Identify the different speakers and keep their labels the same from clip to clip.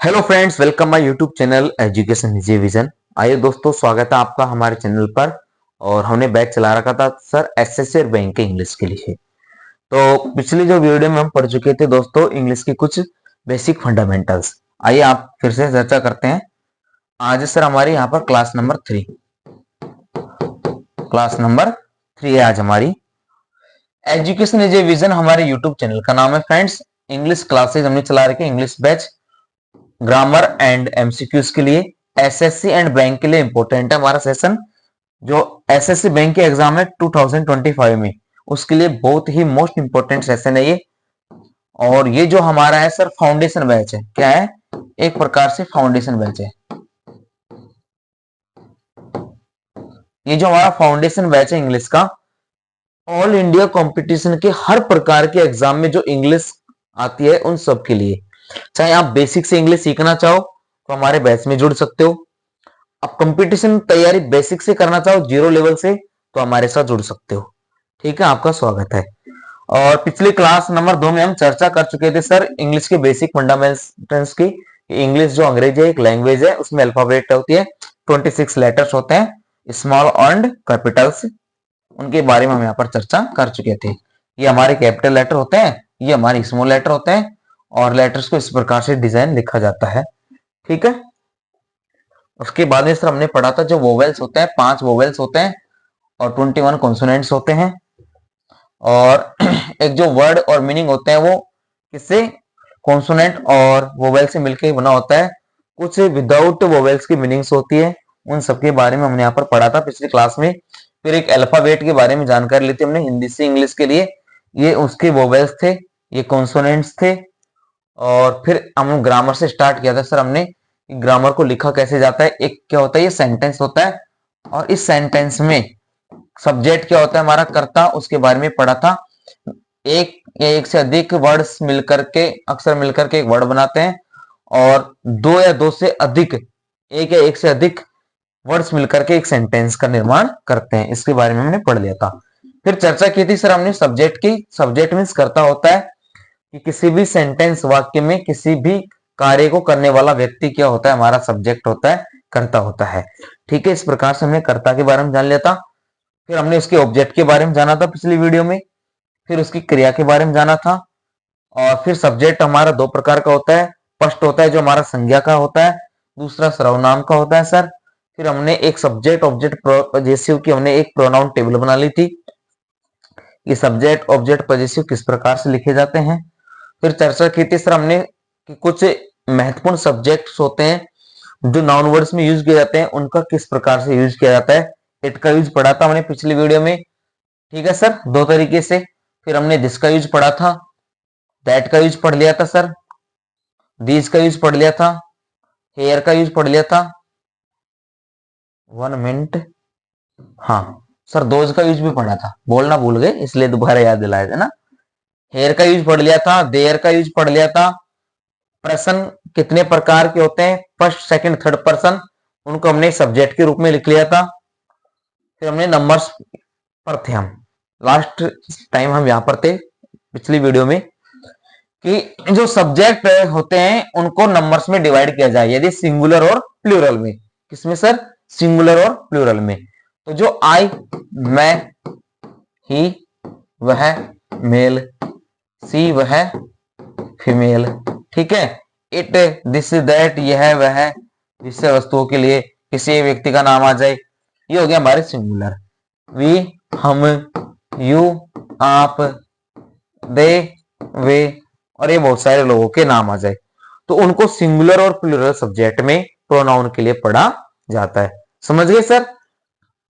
Speaker 1: Hello friends, welcome my YouTube channel education easy vision. आइए दोस्तों, स्वागत है आपका हमारे चैनल पर। और हमने बैच चला रखा था सर एसएससी और बैंक के इंग्लिश के लिए। तो पिछली जो वीडियो में हम पढ़ चुके थे दोस्तों इंग्लिश की कुछ बेसिक फंडामेंटल्स। आइए आप फिर से चर्चा करते हैं। आज सर हमारी यहाँ पर क्लास नंबर 3 है आज हमारी। एजुकेशन इज ए विजन हमारे यूट्यूब चैनल का नाम है फ्रेंड्स। इंग्लिश क्लासेज हमने चला रखे, English batch grammar and MCQs के लिए, एसएससी एंड बैंक के लिए इंपॉर्टेंट है हमारा सेशन। जो एसएससी बैंक के एग्जाम है 2025 में, उसके लिए बहुत ही मोस्ट इंपॉर्टेंट सेशन है ये। और ये जो हमारा है सर फाउंडेशन बैच है। क्या है? एक प्रकार से फाउंडेशन बैच है। ये जो हमारा फाउंडेशन बैच है इंग्लिश का, ऑल इंडिया कंपटीशन के हर प्रकार के एग्जाम में जो इंग्लिश आती है उन सब के लिए। चाहे आप बेसिक से इंग्लिश सीखना चाहो तो हमारे बैच में जुड़ सकते हो। आप कंपटीशन तैयारी बेसिक से करना चाहो, जीरो लेवल से, तो हमारे साथ जुड़ सकते हो। ठीक है, आपका स्वागत है। और पिछली क्लास नंबर 2 में हम चर्चा कर चुके थे सर इंग्लिश के बेसिक फंडामेंटल्स की। इंग्लिश जो अंग्रेजी है एक लैंग्वेज है, उसमें अल्फाबेट होती है, 26 लेटर्स होते हैं, स्मॉल एंड कैपिटल्स। उनके बारे में हम यहाँ पर चर्चा कर चुके थे। ये हमारे कैपिटल लेटर होते हैं, ये हमारे स्मॉल लेटर होते हैं, और लेटर्स को इस प्रकार से डिजाइन लिखा जाता है। ठीक है। उसके बाद में सर हमने पढ़ा था जो वोवेल्स होते हैं, 5 वोवेल्स होते हैं और 21 कॉन्सोनेंट्स होते हैं। और एक जो वर्ड और मीनिंग होते हैं वो किससे, कॉन्सोनेंट और वोवेल से मिलकर बना होता है। कुछ विदाउट वोवेल्स की मीनिंग्स होती है, उन सब के बारे में हमने यहाँ पर पढ़ा था पिछली क्लास में। फिर एक अल्फाबेट के बारे में जानकारी ली थी हमने हिंदी से इंग्लिश के लिए। ये उसके वोवेल्स थे, ये कॉन्सोनेंट्स थे। और फिर हम ग्रामर से स्टार्ट किया था सर हमने, ग्रामर को लिखा कैसे जाता है। एक क्या होता है, ये सेंटेंस होता है, और इस सेंटेंस में सब्जेक्ट क्या होता है हमारा, कर्ता, उसके बारे में पढ़ा था। एक या एक से अधिक वर्ड्स मिलकर के, अक्षर मिलकर के एक वर्ड बनाते हैं, और दो या दो से अधिक, एक या एक से अधिक वर्ड्स मिलकर के एक सेंटेंस का निर्माण करते हैं। इसके बारे में हमने पढ़ लिया था। फिर चर्चा की थी सर हमने सब्जेक्ट की। सब्जेक्ट मीन्स कर्ता होता है कि किसी भी सेंटेंस वाक्य में किसी भी कार्य को करने वाला व्यक्ति क्या होता है, हमारा सब्जेक्ट होता है, कर्ता होता है। ठीक है, इस प्रकार से हमने कर्ता के बारे में जान लिया था। फिर हमने उसके ऑब्जेक्ट के बारे में जाना था पिछली वीडियो में। फिर उसकी क्रिया के बारे में जाना था। और फिर सब्जेक्ट हमारा 2 प्रकार का होता है। फर्स्ट होता है जो हमारा संज्ञा का होता है, दूसरा सर्वनाम का होता है सर। फिर हमने एक सब्जेक्ट ऑब्जेक्ट पजेसिव की हमने एक प्रोनाउन टेबल बना ली थी। ये सब्जेक्ट ऑब्जेक्ट पजेसिव किस प्रकार से लिखे जाते हैं। फिर चर्चा की थी सर हमने कि कुछ महत्वपूर्ण सब्जेक्ट्स होते हैं जो नाउन वर्ड्स में यूज किए जाते हैं, उनका किस प्रकार से यूज किया जाता है। इट का यूज पढ़ा था हमने पिछली वीडियो में। ठीक है सर, 2 तरीके से। फिर हमने दिस का यूज पढ़ा था, दैट का यूज पढ़ लिया था सर, दीज का यूज पढ़ लिया था, हेयर का यूज पढ़ लिया था। 1 मिनट, हाँ सर, दोज का यूज भी पढ़ा था, बोलना भूल गए इसलिए दोबारा याद दिलाया था ना। हेयर का यूज पढ़ लिया था, देयर का यूज पढ़ लिया था। प्रश्न कितने प्रकार के होते हैं, फर्स्ट सेकंड थर्ड पर्सन, उनको हमने सब्जेक्ट के रूप में लिख लिया था। फिर हमने नंबर्स पर थे हम, लास्ट टाइम हम यहां पर थे पिछली वीडियो में, कि जो सब्जेक्ट होते हैं उनको नंबर्स में डिवाइड किया जाए, यदि सिंगुलर और प्लूरल में। किसमें सर? सिंगुलर और प्लूरल में। तो जो आई, मैं, ही, वह मेल, सी वह फीमेल। ठीक है। इट, दिस, दैट, यह वह, जिससे वस्तुओं के लिए किसी व्यक्ति का नाम आ जाए, ये हो गया हमारे सिंगुलर। वी, हम, यू, आप, दे, वे, और ये बहुत सारे लोगों के नाम आ जाए, तो उनको सिंगुलर और प्लूरल सब्जेक्ट में प्रोनाउन के लिए पढ़ा जाता है। समझ गए सर?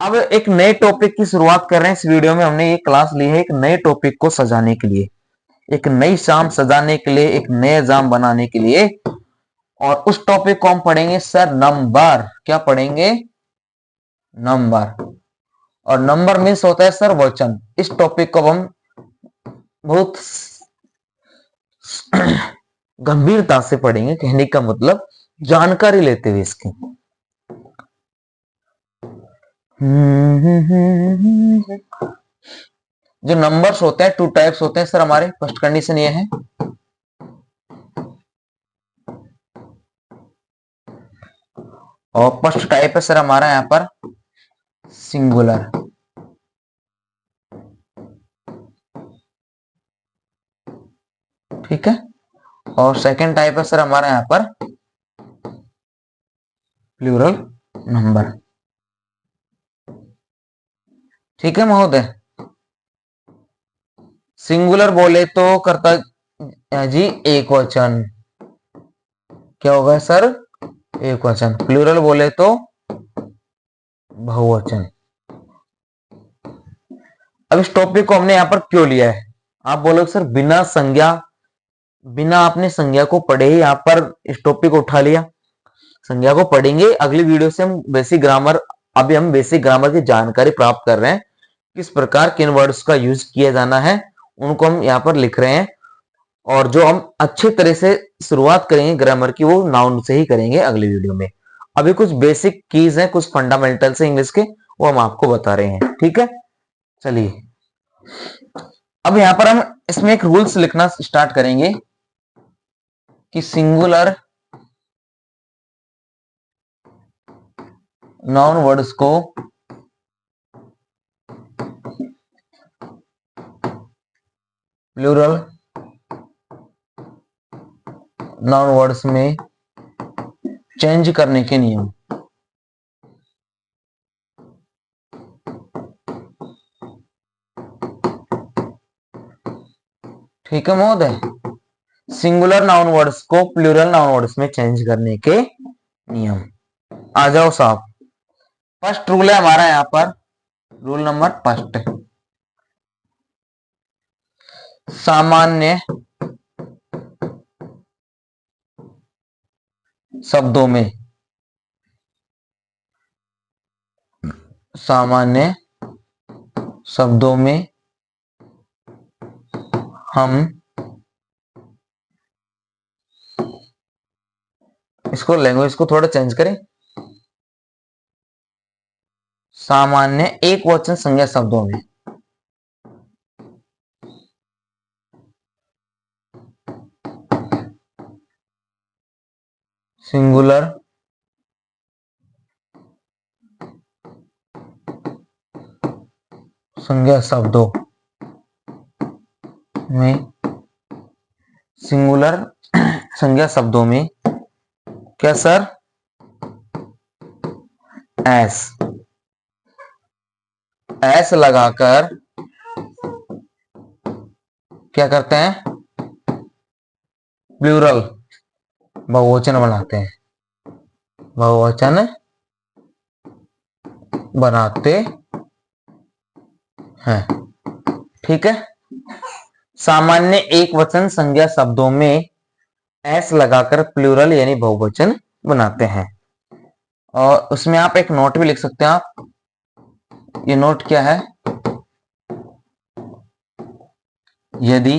Speaker 1: अब एक नए टॉपिक की शुरुआत कर रहे हैं इस वीडियो में। हमने ये क्लास ली है एक नए टॉपिक को सजाने के लिए, एक नई शाम सजाने के लिए, एक नए जाम बनाने के लिए। और उस टॉपिक को हम पढ़ेंगे सर नंबर। क्या पढ़ेंगे? नंबर। और नंबर मीन्स होता है सर वचन। इस टॉपिक को हम बहुत गंभीरता से पढ़ेंगे, कहने का मतलब जानकारी लेते हुए इसकी। जो नंबर्स होते हैं 2 टाइप्स होते हैं सर हमारे। फर्स्ट कंडीशन ये है और फर्स्ट टाइप है सर हमारा यहाँ पर सिंगुलर। ठीक है, और सेकंड टाइप है सर हमारा यहाँ पर प्लूरल नंबर। ठीक है महोदय, सिंगुलर बोले तो करता जी एक वचन, क्या होगा सर, एक वचन। प्लूरल बोले तो बहुवचन। अब इस टॉपिक को हमने यहां पर क्यों लिया है, आप बोलोगे सर बिना संज्ञा, बिना आपने संज्ञा को पढ़े ही यहां पर इस टॉपिक को उठा लिया। संज्ञा को पढ़ेंगे अगली वीडियो से हम बेसिक ग्रामर, अभी हम बेसिक ग्रामर की जानकारी प्राप्त कर रहे हैं, किस प्रकार किन वर्ड्स का यूज किया जाना है उनको हम यहाँ पर लिख रहे हैं। और जो हम अच्छे तरह से शुरुआत करेंगे ग्रामर की वो नाउन से ही करेंगे अगली वीडियो में। अभी कुछ बेसिक कीज हैं, कुछ फंडामेंटल्स हैं इंग्लिश के, वो हम आपको बता रहे हैं। ठीक है, चलिए अब यहां पर हम इसमें एक रूल्स लिखना स्टार्ट करेंगे कि सिंगुलर नाउन वर्ड्स को प्लूरल नाउन वर्ड्स में चेंज करने के नियम। ठीक है महोदय, सिंगुलर नाउन वर्ड्स को प्लूरल नाउन वर्ड्स में चेंज करने के नियम। आ जाओ साहब, फर्स्ट रूल है हमारा यहां पर, रूल नंबर फर्स्ट, सामान्य शब्दों में, सामान्य शब्दों में हम इसको लैंग्वेज को थोड़ा चेंज करें, सामान्य एक वचन संज्ञा शब्दों में सिंगुलर संज्ञा शब्दों में, सिंगुलर संज्ञा शब्दों में क्या सर, एस, एस लगाकर क्या करते हैं, प्लूरल बहुवचन बनाते हैं, बहुवचन बनाते हैं। ठीक है, सामान्य एक वचन संज्ञा शब्दों में एस लगाकर प्लूरल यानी बहुवचन बनाते हैं। और उसमें आप एक नोट भी लिख सकते हैं आप, ये नोट क्या है, यदि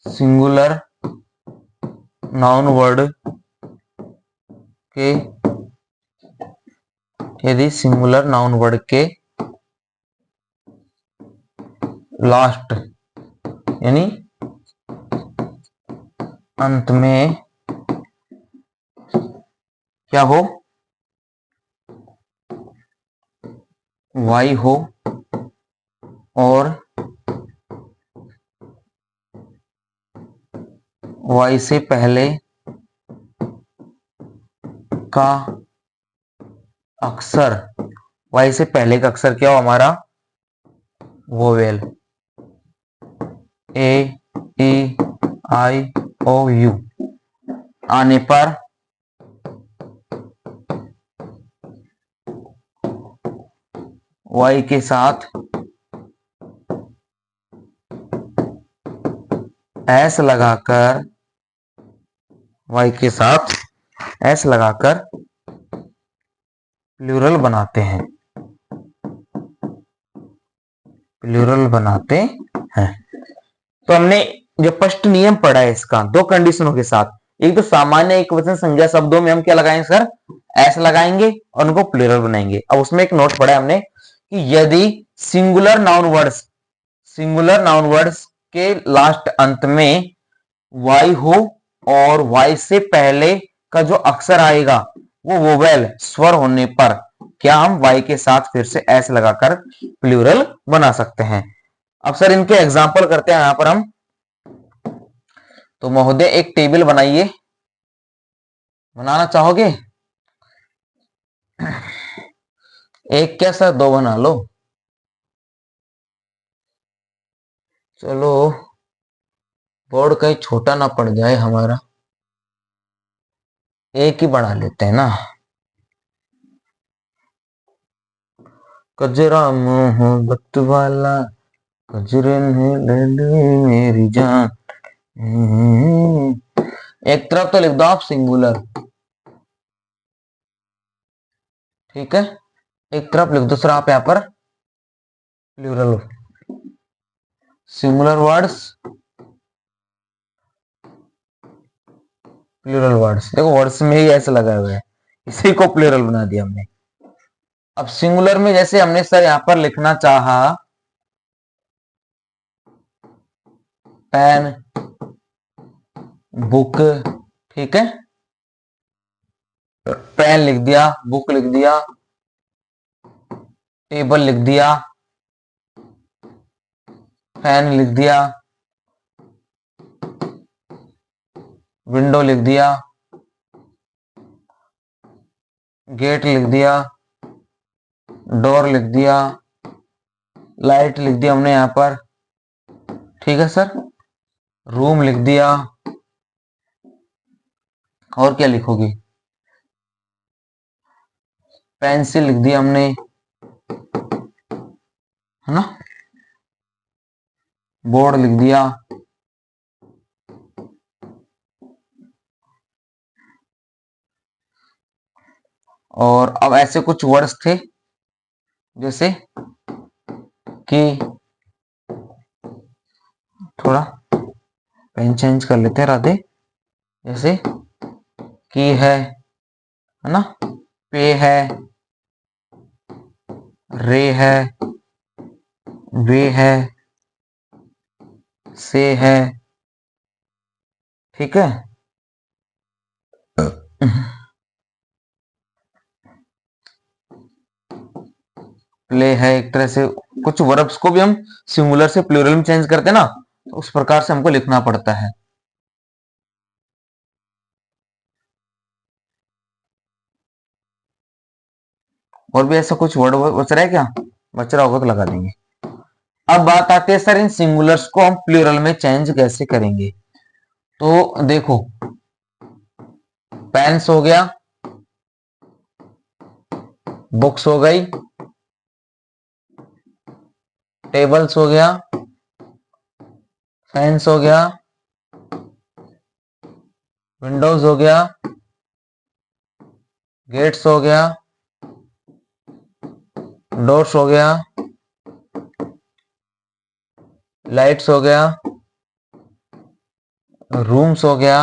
Speaker 1: सिंगुलर नाउन वर्ड के, यदि सिंगुलर नाउन वर्ड के लास्ट यानी अंत में क्या हो, वाई हो, और वाई से पहले का अक्षर, वाई से पहले का अक्षर क्या हो हमारा, vowel, A E I O you आने पर वाई के साथ एस लगाकर, वाई के साथ एस लगाकर प्लूरल बनाते हैं, प्लूरल बनाते हैं। तो हमने जो फर्स्ट नियम पढ़ा है इसका दो कंडीशनों के साथ, एक तो सामान्य एक वचन संज्ञा शब्दों में हम क्या लगाएंगे सर, एस लगाएंगे और उनको प्लूरल बनाएंगे। अब उसमें एक नोट पढ़ा है हमने कि यदि singular noun words, singular noun words के लास्ट अंत में वाई हो और वाई से पहले का जो अक्षर आएगा वो वोवेल स्वर होने पर क्या हम वाई के साथ फिर से एस लगाकर प्लूरल बना सकते हैं। अब सर इनके एग्जाम्पल करते हैं यहां पर हम। तो महोदय एक टेबल बनाइए, बनाना चाहोगे? एक क्या सर, दो बना लो। चलो बोर्ड कहीं छोटा ना पड़ जाए हमारा, एक ही बना लेते हैं ना। कजरा मोहब्बत वाला, कजरे ने ले ली मेरी जान। एक तरफ तो लिख दो आप सिंगुलर, ठीक है। एक तरफ लिख दो सर आप यहां पर plural. Singular words, plural words, देखो वर्ड्स में ही ऐसे लगा हुआ है, इसी को प्लूरल बना दिया हमने। अब सिंगुलर में जैसे हमने सर यहां पर लिखना चाहा पेन, बुक, ठीक है। पेन लिख दिया, बुक लिख दिया, टेबल लिख दिया, फैन लिख दिया, विंडो लिख दिया, गेट लिख दिया, डोर लिख दिया, लाइट लिख दिया हमने यहां पर, ठीक है सर। रूम लिख दिया, और क्या लिखोगे? पेंसिल लिख दिया हमने, है ना। बोर्ड लिख दिया, और अब ऐसे कुछ वर्ड्स थे जैसे कि, थोड़ा पेन चेंज कर लेते हैं राधे, जैसे की है ना, पे है, रे है, वे है, से है, ठीक है। प्ले है, एक तरह से कुछ वर्ब्स को भी हम सिंगुलर से प्लूरल में चेंज करते हैं ना, तो उस प्रकार से हमको लिखना पड़ता है। और भी ऐसा कुछ वर्ड बच रहा है क्या? बच रहा होगा तो लगा देंगे। अब बात आती है सर इन सिंगुलर्स को हम प्लूरल में चेंज कैसे करेंगे। तो देखो, पेन्स हो गया, बुक्स हो गई, टेबल्स हो गया, फैंस हो गया, विंडोज हो गया, गेट्स हो गया, डोर्स हो गया, लाइट्स हो गया, रूम्स हो गया,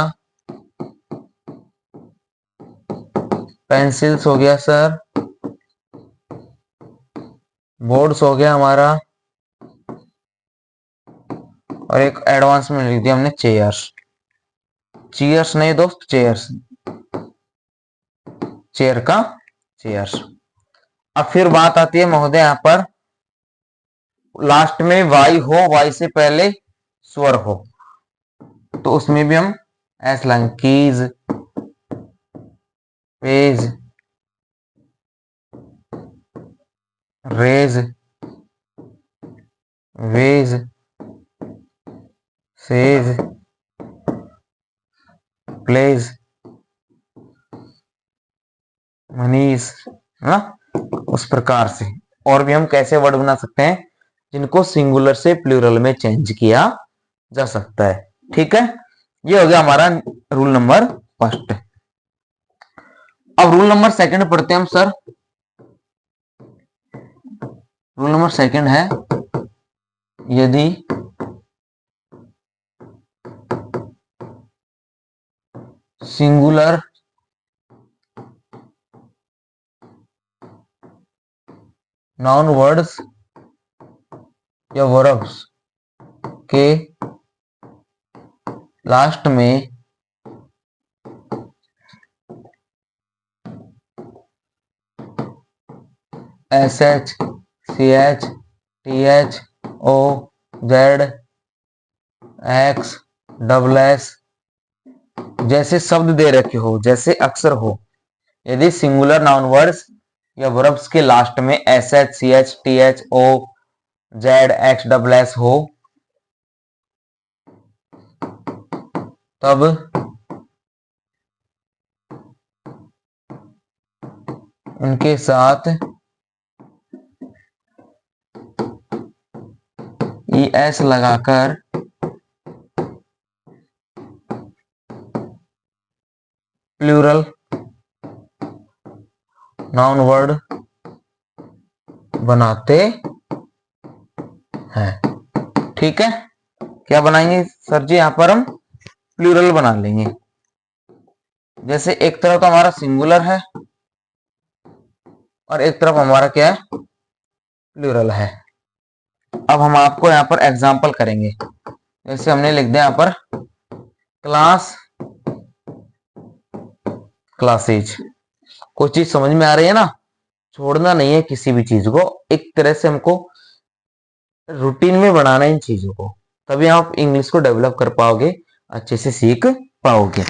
Speaker 1: पेंसिल्स हो गया सर, बोर्ड्स हो गया हमारा, और एक एडवांस में लिख दिया हमने चेयर्स। चेयर्स नहीं दोस्त, चेयर्स, चेयर का चेयर्स। अब फिर बात आती है महोदय यहां पर लास्ट में वाई हो, वाई से पहले स्वर हो, तो उसमें भी हम ऐसे लाएंगे keys, pays, rays, ways, says, plays, मनीष, है ना। उस प्रकार से और भी हम कैसे वर्ड बना सकते हैं जिनको सिंगुलर से प्लूरल में चेंज किया जा सकता है, ठीक है। ये हो गया हमारा रूल नंबर फर्स्ट। अब रूल नंबर सेकंड पढ़ते हैं हम सर। रूल नंबर सेकंड है, यदि सिंगुलर नाउन वर्ड्स या वर्ब्स के लास्ट में S H C H T H O Z X double S जैसे शब्द दे रखे हो, जैसे अक्षर हो, यदि सिंगुलर नाउन वर्ड्स या वर्ब्स के लास्ट में S H C H T H O Z X double S हो, तब उनके साथ ई एस लगाकर प्लूरल नाउन वर्ड बनाते हैं। ठीक है, क्या बनाएंगे सर जी? यहां पर हम प्लूरल बना लेंगे। जैसे एक तरफ तो हमारा सिंगुलर है और एक तरफ हमारा क्या है, प्लूरल है। अब हम आपको यहां पर एग्जांपल करेंगे। जैसे हमने लिख दिया यहां पर क्लास क्लासेज। कोई चीज समझ में आ रही है ना? छोड़ना नहीं है किसी भी चीज को, एक तरह से हमको रूटीन में बनाना है इन चीजों को, तभी आप इंग्लिश को डेवलप कर पाओगे, अच्छे से सीख पाओगे।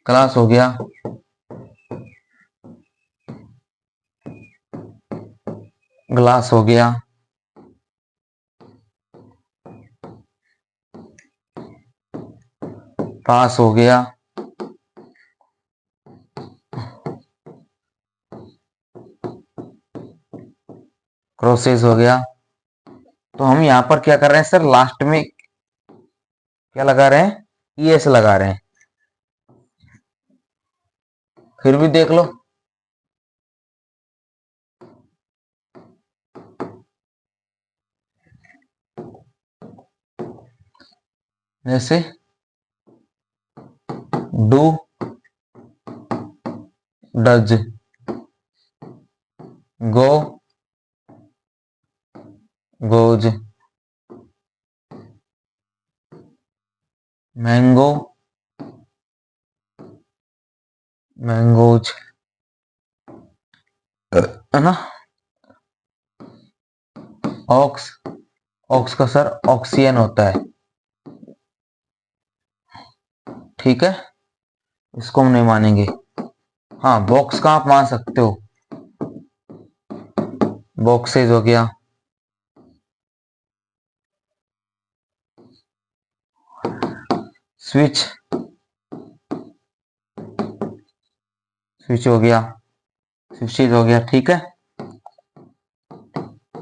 Speaker 1: क्लास हो गया, ग्लास हो गया, पास हो गया, क्रोसेस हो गया। तो हम यहां पर क्या कर रहे हैं सर, लास्ट में क्या लगा रहे हैं, ईएस लगा रहे हैं। फिर भी देख लो, जैसे do does go goes mango mangoes, है ना। ऑक्स ऑक्स का सर ऑक्सीजन होता है। ठीक है, इसको हम नहीं मानेंगे। हाँ, बॉक्स का आप मान सकते हो, बॉक्सेज हो गया, स्विच स्विच हो गया, स्विचेज हो गया। ठीक है,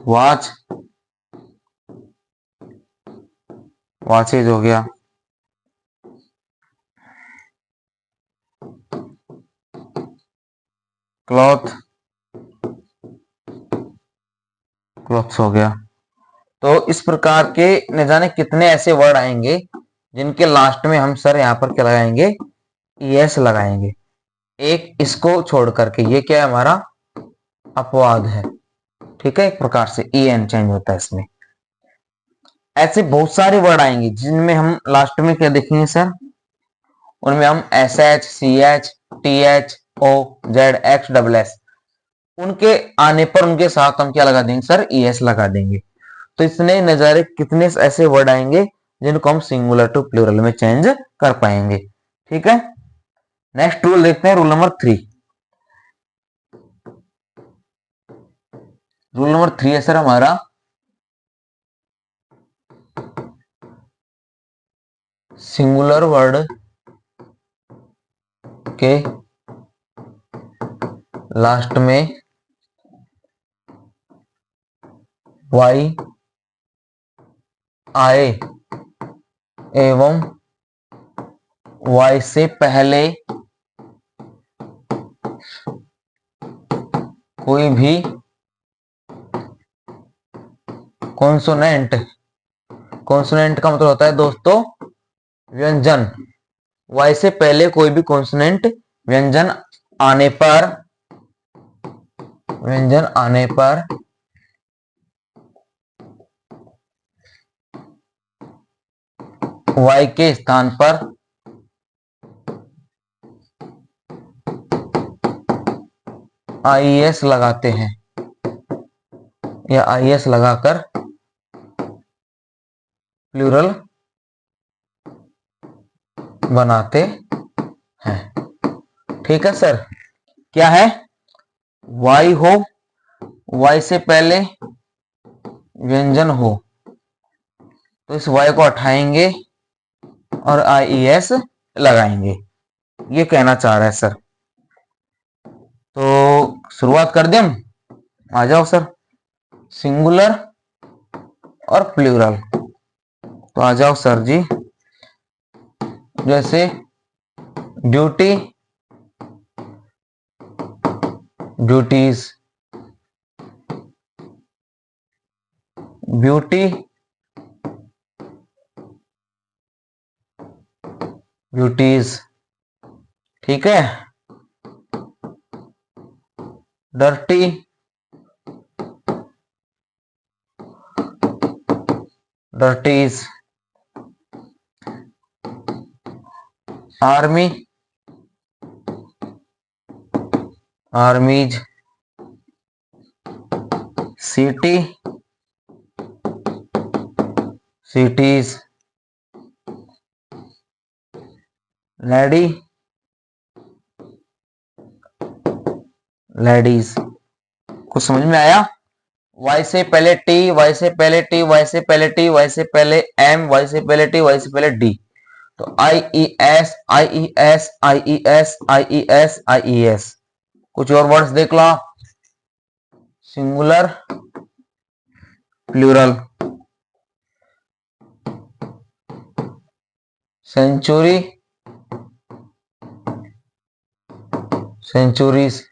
Speaker 1: वॉच वॉचेज हो गया, क्लॉथ क्लॉथ्स हो गया। तो इस प्रकार के न जाने कितने ऐसे वर्ड आएंगे जिनके लास्ट में हम सर यहाँ पर क्या लगाएंगे, ईएस लगाएंगे। एक इसको छोड़ करके, ये क्या है हमारा अपवाद है। ठीक है, एक प्रकार से ईएन चेंज होता है इसमें। ऐसे बहुत सारे वर्ड आएंगे जिनमें हम लास्ट में क्या देखेंगे सर, उनमें हम S H C H T H O Z X double S, उनके आने पर उनके साथ हम क्या लगा देंगे सर, ईएस लगा देंगे। तो इसने नजारे कितने ऐसे वर्ड आएंगे जिनको हम सिंगुलर टू प्लूरल में चेंज कर पाएंगे। ठीक है, नेक्स्ट रूल देखते हैं, रूल नंबर 3। रूल नंबर 3 है सर हमारा सिंगुलर वर्ड के लास्ट में वाई आए एवं वाई से पहले कोई भी कॉन्सोनेंट, कॉन्सोनेंट का मतलब होता है दोस्तों व्यंजन, वाई से पहले कोई भी कॉन्सोनेंट व्यंजन आने पर, व्यंजन आने पर वाई के स्थान पर आईएस लगाते हैं या आईएस लगाकर प्लूरल बनाते हैं। ठीक है सर। क्या है? वाई हो, वाई से पहले व्यंजन हो तो इस वाई को हटाएंगे और आईएस लगाएंगे, ये कहना चाह रहा है सर। तो शुरुआत कर दें हम। आ जाओ सर। सिंगुलर और प्लूरल, तो आ जाओ सर जी। जैसे ड्यूटी, ड्यूटीज, ब्यूटी, ब्यूटीज। ठीक है। Dirty, dirties. Army, armies. City, cities. Lady, ladies. कुछ समझ में आया? वाई से पहले टी, वाई से पहले टी, वाई से पहले टी, वाई से पहले एम, वाई से पहले टी, वाई से पहले डी। तो I E S, I E S, I E S, I E S, I E S. कुछ और वर्ड्स देख लो। Singular, plural. Century, centuries.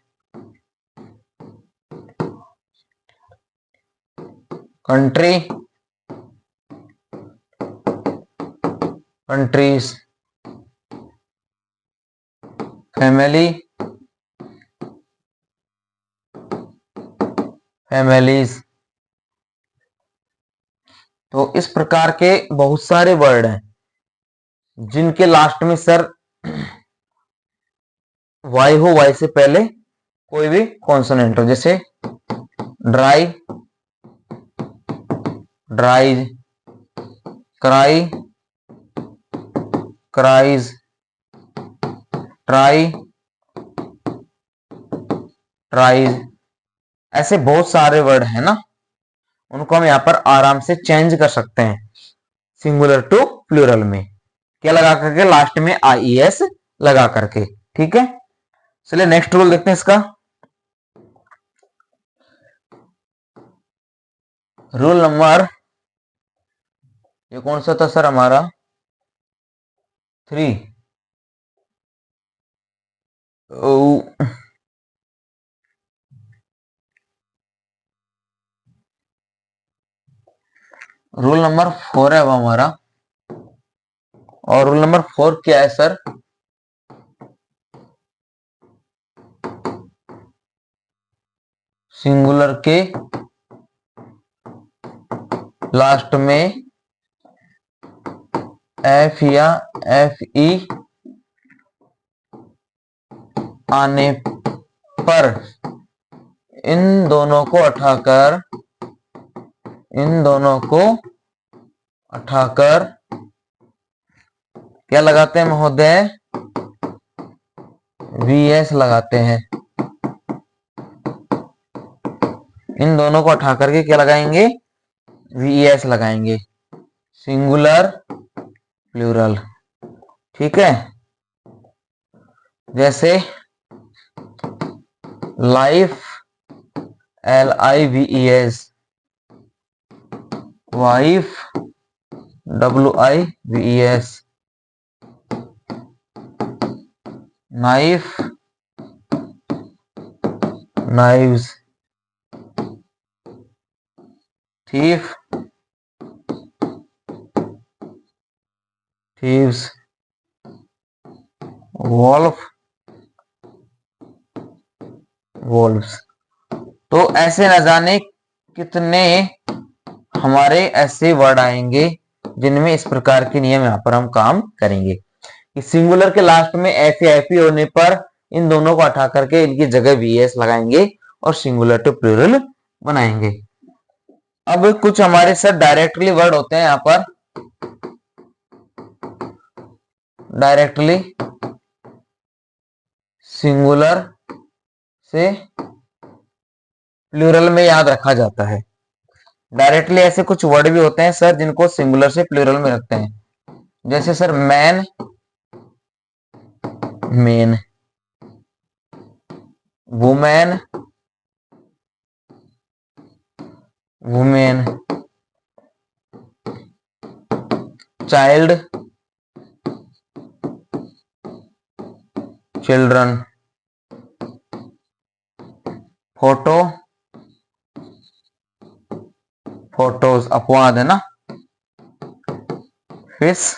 Speaker 1: Country, countries. Family, families. तो इस प्रकार के बहुत सारे वर्ड हैं जिनके लास्ट में सर वाई हो, वाई से पहले कोई भी कॉन्सोनेंट हो। जैसे dry, ड्राइज। Cry, cries. Try, tries. ऐसे बहुत सारे वर्ड हैं ना, उनको हम यहां पर आराम से चेंज कर सकते हैं सिंगुलर टू प्लूरल में। क्या लगा करके? लास्ट में आईएस लगा करके। ठीक है। चलिए नेक्स्ट रूल देखते हैं इसका। रूल नंबर, ये कौन सा था सर हमारा? 3। रूल नंबर 4 है वो हमारा। और रूल नंबर 4 क्या है सर? सिंगुलर के लास्ट में एफ या एफ ई आने पर इन दोनों को उठाकर, इन दोनों को उठाकर क्या लगाते हैं महोदय? वीएस लगाते हैं। इन दोनों को उठा करके क्या लगाएंगे? वीएस लगाएंगे। Singular, plural. ठीक है। जैसे life, LIVES। Wife, WIVES। Knife, knives. Thief, thieves. Wolf, wolves. तो ऐसे न जाने कितने हमारे ऐसे वर्ड आएंगे जिनमें इस प्रकार के नियम यहाँ पर हम काम करेंगे कि सिंगुलर के लास्ट में एफ या एफ होने पर इन दोनों को हटा करके इनकी जगह वीएस लगाएंगे और सिंगुलर टू प्लूरल बनाएंगे। अब कुछ हमारे सर डायरेक्टली वर्ड होते हैं यहाँ पर, डायरेक्टली सिंगुलर से प्लूरल में याद रखा जाता है। डायरेक्टली ऐसे कुछ वर्ड भी होते हैं सर जिनको सिंगुलर से प्लूरल में रखते हैं, जैसे sir man, main, women, women, child, children, photo, photos, अपवाद है ना, फिश,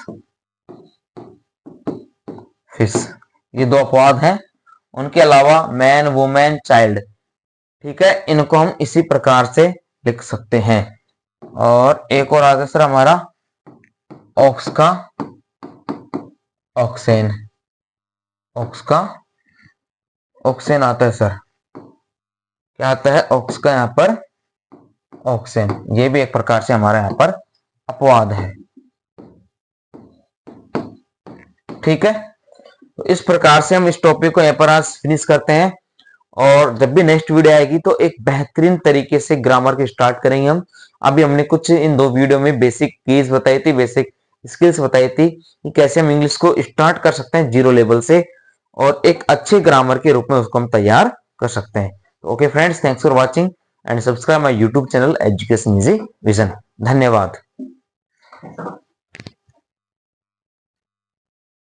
Speaker 1: फिश, ये दो अपवाद हैं। उनके अलावा मैन, वुमेन, चाइल्ड, ठीक है, इनको हम इसी प्रकार से लिख सकते हैं। और एक और आता है सर हमारा ऑक्स का ऑक्सेन, ऑक्स का ऑक्सेन आता है सर, क्या आता है ऑक्स का यहाँ पर ऑक्सेन, ये भी एक प्रकार से हमारा यहाँ पर अपवाद है। ठीक है, तो इस प्रकार से हम इस टॉपिक को यहाँ पर आज फिनिश करते हैं और जब भी नेक्स्ट वीडियो आएगी तो एक बेहतरीन तरीके से ग्रामर की स्टार्ट करेंगे हम। अभी हमने कुछ इन दो वीडियो में बेसिक कीज बताई थी, बेसिक स्किल्स बताई थी कि कैसे हम इंग्लिश को स्टार्ट कर सकते हैं जीरो लेवल से और एक अच्छे ग्रामर के रूप में उसको हम तैयार कर सकते हैं। Okay friends, thanks for watching and subscribe my YouTube channel education easy vision. धन्यवाद।